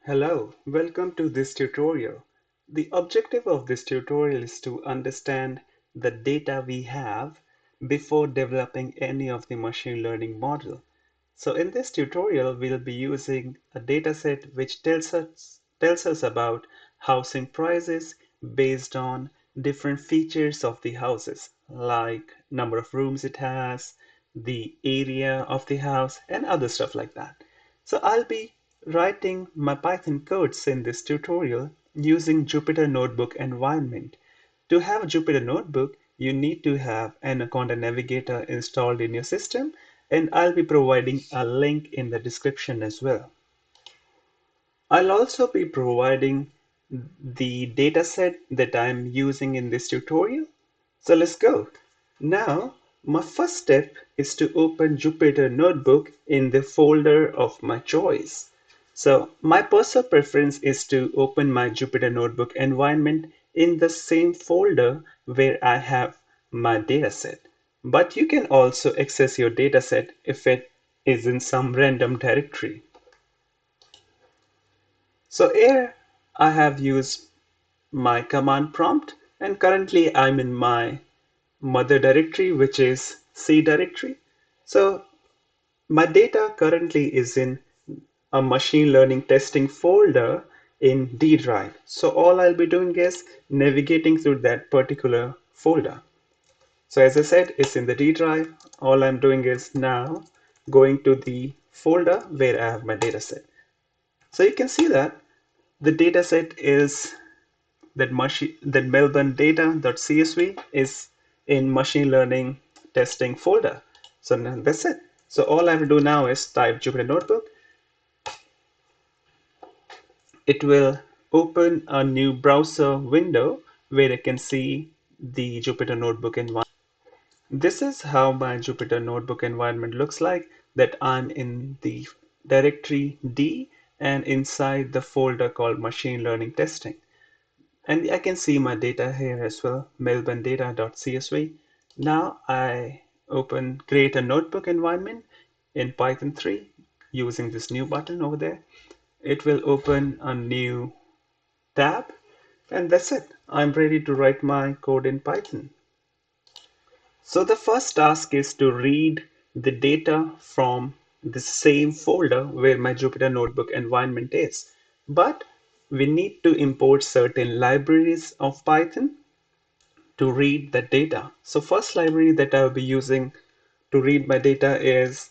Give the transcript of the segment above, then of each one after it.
Hello, welcome to this tutorial. The objective of this tutorial is to understand the data we have before developing any of the machine learning model. So in this tutorial, we'll be using a dataset which tells us about housing prices based on different features of the houses, like number of rooms it has, the area of the house, and other stuff like that. So I'll be writing my Python codes in this tutorial using Jupyter Notebook environment. To have Jupyter Notebook, you need to have Anaconda Navigator installed in your system, and I'll be providing a link in the description as well. I'll also be providing the dataset that I'm using in this tutorial. So let's go. Now, my first step is to open Jupyter Notebook in the folder of my choice. So my personal preference is to open my Jupyter Notebook environment in the same folder where I have my dataset. But you can also access your dataset if it is in some random directory. So here I have used my command prompt, and currently I'm in my mother directory, which is C directory. So my data currently is in a machine learning testing folder in D drive. So all I'll be doing is navigating through that particular folder. So as I said, it's in the D drive. All I'm doing is now going to the folder where I have my dataset. So you can see that the dataset is that Melbourne data.csv is in machine learning testing folder. So now that's it. So all I have to do now is type Jupyter Notebook. It will open a new browser window where I can see the Jupyter Notebook environment. This is how my Jupyter Notebook environment looks like, that I'm in the directory D and inside the folder called machine learning testing. And I can see my data here as well, melbourne data.csv. Now I create a notebook environment in Python 3 using this new button over there. It will open a new tab, and that's it. I'm ready to write my code in Python. So the first task is to read the data from the same folder where my Jupyter Notebook environment is. But we need to import certain libraries of Python to read the data. So first library that I'll be using to read my data is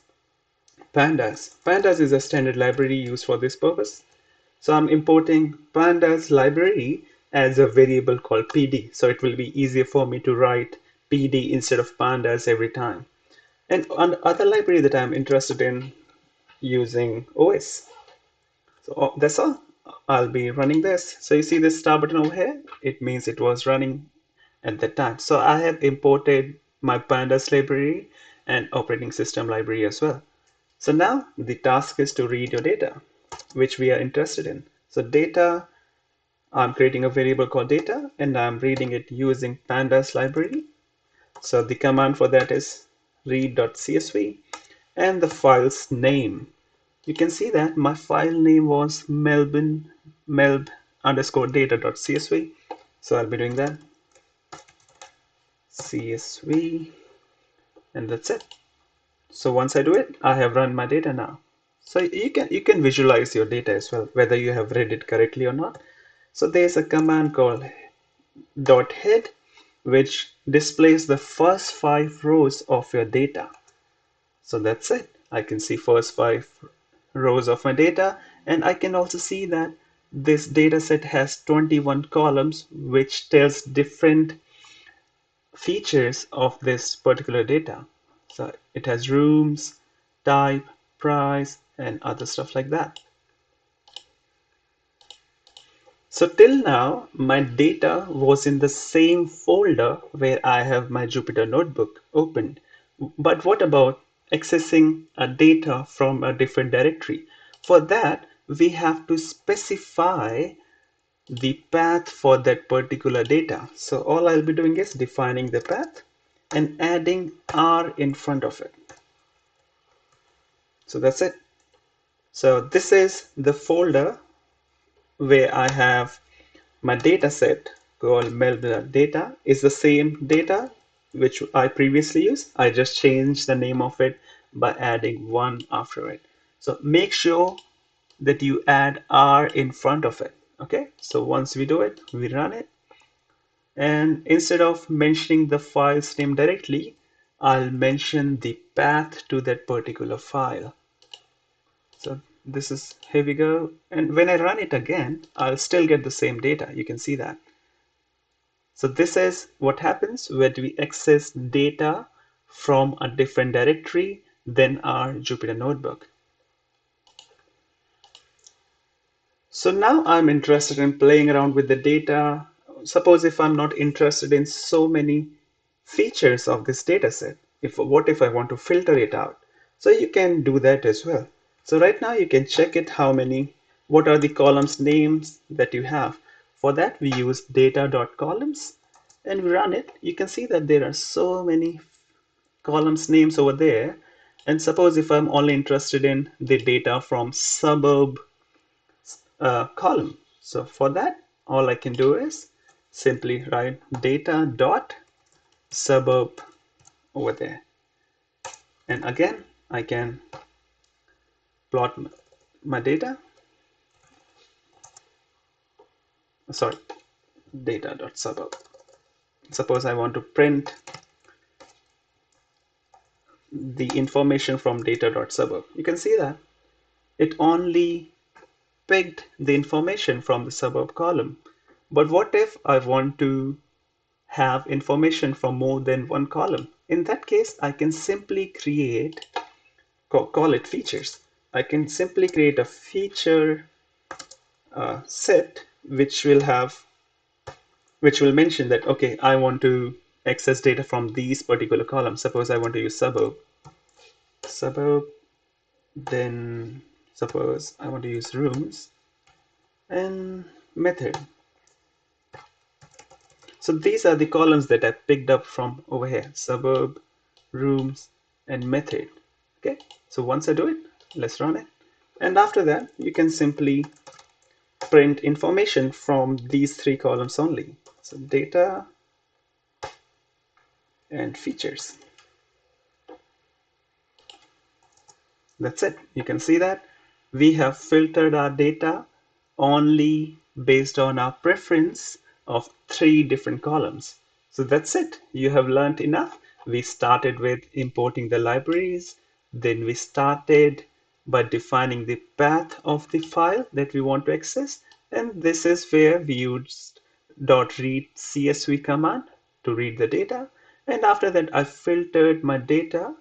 Pandas. Pandas is a standard library used for this purpose. So I'm importing Pandas library as a variable called PD. So it will be easier for me to write PD instead of Pandas every time. And on other library that I'm interested in using OS. So that's all. I'll be running this. So you see this star button over here? It means it was running at that time. So I have imported my pandas library and operating system library as well. So now the task is to read your data, which we are interested in. So data, I'm creating a variable called data, and I'm reading it using pandas library. So the command for that is read.csv, and the file's name. You can see that my file name was melb underscore data.csv. So I'll be doing that. CSV, and that's it. So once I do it, I have run my data now. So you can visualize your data as well, whether you have read it correctly or not. So there's a command called .head, which displays the first 5 rows of your data. So that's it. I can see first 5 rows of my data, and I can also see that this data set has 21 columns, which tells different features of this particular data. So it has rooms, type, price, and other stuff like that. So till now, my data was in the same folder where I have my Jupyter Notebook opened. But what about accessing a data from a different directory? For that, we have to specify the path for that particular data. So all I'll be doing is defining the path and adding R in front of it. So that's it. So this is the folder where I have my data set called Melville data is the same data which I previously used. I just changed the name of it by adding one after it. So make sure that you add R in front of it. Okay, so once we do it, we run it. And instead of mentioning the file's name directly, I'll mention the path to that particular file. So this is, here we go. And when I run it again, I'll still get the same data. You can see that. So this is what happens when we access data from a different directory than our Jupyter Notebook. So now I'm interested in playing around with the data. Suppose if I'm not interested in so many features of this data set, what if I want to filter it out? So you can do that as well. So right now you can check it what are the columns names that you have. For that we use data.columns and we run it. You can see that there are so many columns names over there. And suppose if I'm only interested in the data from suburb column. So for that, all I can do is simply write data dot suburb over there. And again, I can plot my data. Sorry, data dot suburb. Suppose I want to print the information from data dot suburb. You can see that it only picked the information from the suburb column. But what if I want to have information from more than one column? In that case, I can simply call it features. I can simply create a feature set which will mention that, okay, I want to access data from these particular columns. Suppose I want to use suburb, then suppose I want to use rooms and method. So these are the columns that I picked up from over here: suburb, rooms, and method. Okay, so once I do it, let's run it. And after that, you can simply print information from these three columns only. So data and features. That's it. You can see that we have filtered our data only based on our preference of three different columns. So that's it. You have learned enough. We started with importing the libraries. Then we started by defining the path of the file that we want to access. And this is where we used .read CSV command to read the data. And after that, I filtered my data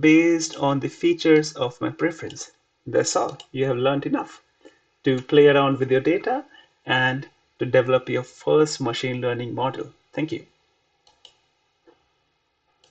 based on the features of my preference. That's all. You have learned enough to play around with your data and to develop your first machine learning model. Thank you.